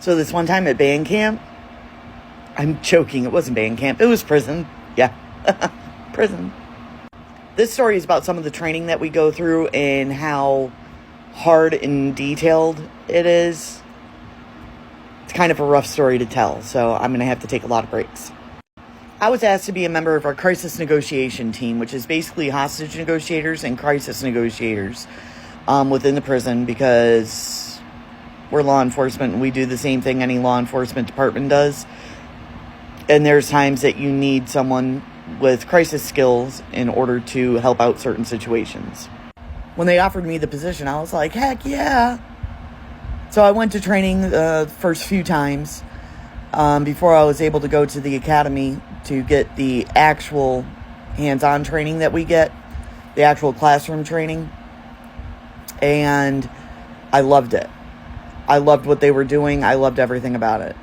So this one time at band camp, I'm joking, it wasn't band camp, it was prison. Yeah, prison. This story is about some of the training that we go through and how hard and detailed it is. It's kind of a rough story to tell, so I'm going to have to take a lot of breaks. I was asked to be a member of our crisis negotiation team, which is basically hostage negotiators and crisis negotiators within the prison, because we're law enforcement and we do the same thing any law enforcement department does. And there's times that you need someone with crisis skills in order to help out certain situations. When they offered me the position, I was like, heck yeah. So I went to training the first few times before I was able to go to the academy to get the actual hands-on training that we get, the actual classroom training. And I loved it. I loved what they were doing. I loved everything about it.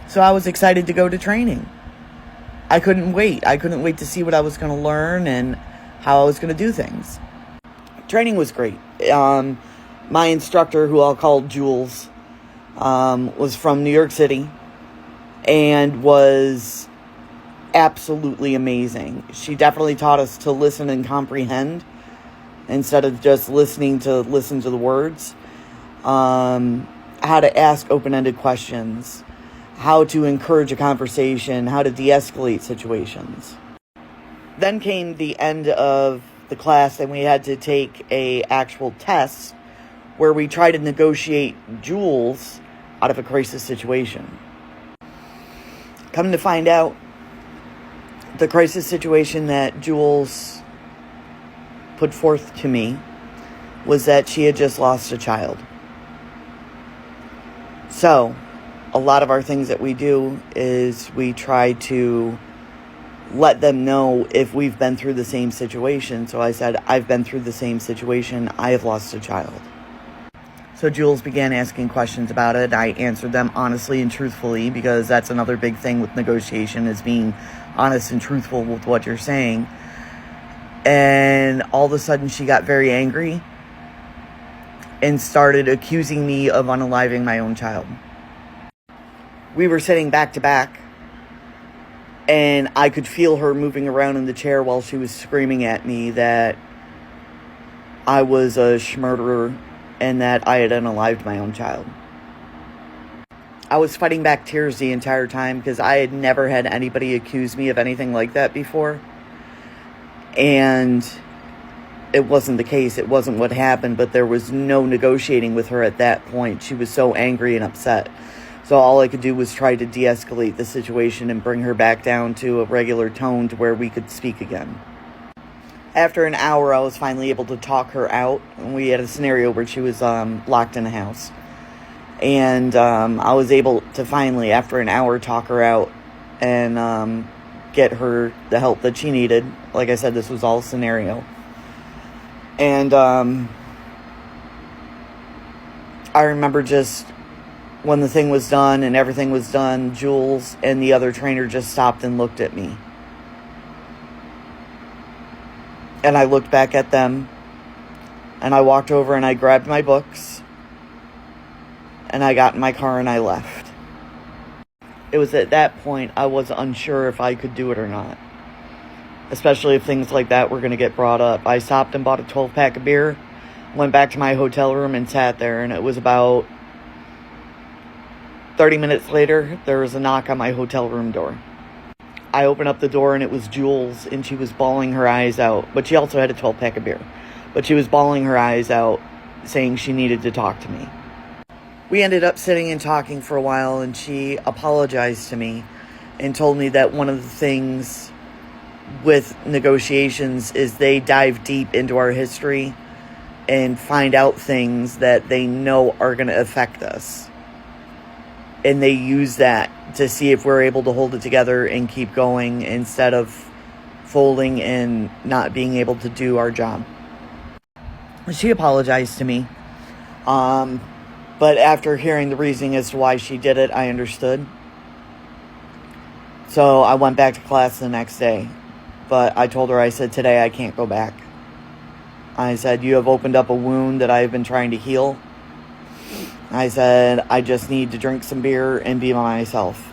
So I was excited to go to training. I couldn't wait. I couldn't wait to see what I was going to learn and how I was going to do things. Training was great. My instructor, who I'll call Jules, was from New York City and was absolutely amazing. She definitely taught us to listen and comprehend instead of just listen to the words. How to ask open-ended questions, how to encourage a conversation, how to de-escalate situations. Then came the end of the class and we had to take a actual test where we tried to negotiate Jules out of a crisis situation. Come to find out, the crisis situation that Jules put forth to me was that she had just lost a child. So, a lot of our things that we do is we try to let them know if we've been through the same situation. So I said, I've been through the same situation. I have lost a child. So Jules began asking questions about it. I answered them honestly and truthfully, because that's another big thing with negotiation, is being honest and truthful with what you're saying. And all of a sudden she got very angry and started accusing me of unaliving my own child. We were sitting back to back, and I could feel her moving around in the chair while she was screaming at me that I was a schmurderer and that I had unalived my own child. I was fighting back tears the entire time because I had never had anybody accuse me of anything like that before. And it wasn't the case. It wasn't what happened, but there was no negotiating with her at that point. She was so angry and upset. So all I could do was try to de-escalate the situation and bring her back down to a regular tone to where we could speak again. After an hour, I was finally able to talk her out. We had a scenario where she was locked in a house. And I was able to finally, after an hour, talk her out and get her the help that she needed. Like I said, this was all a scenario. And I remember just when the thing was done and everything was done, Jules and the other trainer just stopped and looked at me. And I looked back at them, and I walked over and I grabbed my books, and I got in my car and I left. It was at that point I was unsure if I could do it or not, especially if things like that were going to get brought up. I stopped and bought a 12-pack of beer, went back to my hotel room and sat there, and it was about 30 minutes later, there was a knock on my hotel room door. I opened up the door and it was Jules, and she was bawling her eyes out. But she also had a 12-pack of beer. But she was bawling her eyes out, saying she needed to talk to me. We ended up sitting and talking for a while, and she apologized to me and told me that one of the things with negotiations is they dive deep into our history and find out things that they know are going to affect us. And they use that to see if we're able to hold it together and keep going instead of folding and not being able to do our job. She apologized to me. But after hearing the reasoning as to why she did it, I understood. So I went back to class the next day. But I told her, I said, today I can't go back. I said, you have opened up a wound that I have been trying to heal. I said, I just need to drink some beer and be by myself.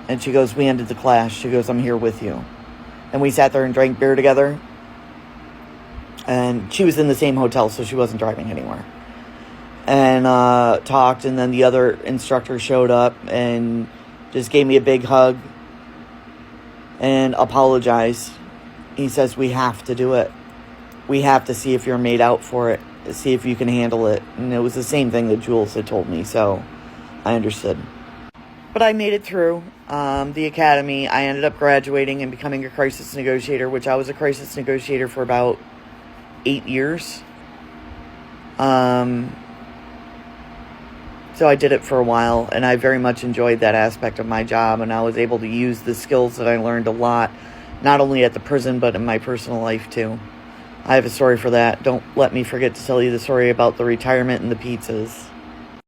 And she goes, we ended the class. She goes, I'm here with you. And we sat there and drank beer together. And she was in the same hotel, so she wasn't driving anywhere. And talked, and then the other instructor showed up and just gave me a big hug and apologized. He says, we have to do it. We have to see if you're made out for it, see if you can handle it. And it was the same thing that Jules had told me, so I understood. But I made it through the academy. I ended up graduating and becoming a crisis negotiator, which I was a crisis negotiator for about 8 years. So I did it for a while, and I very much enjoyed that aspect of my job, and I was able to use the skills that I learned a lot, not only at the prison, but in my personal life, too. I have a story for that. Don't let me forget to tell you the story about the retirement and the pizzas.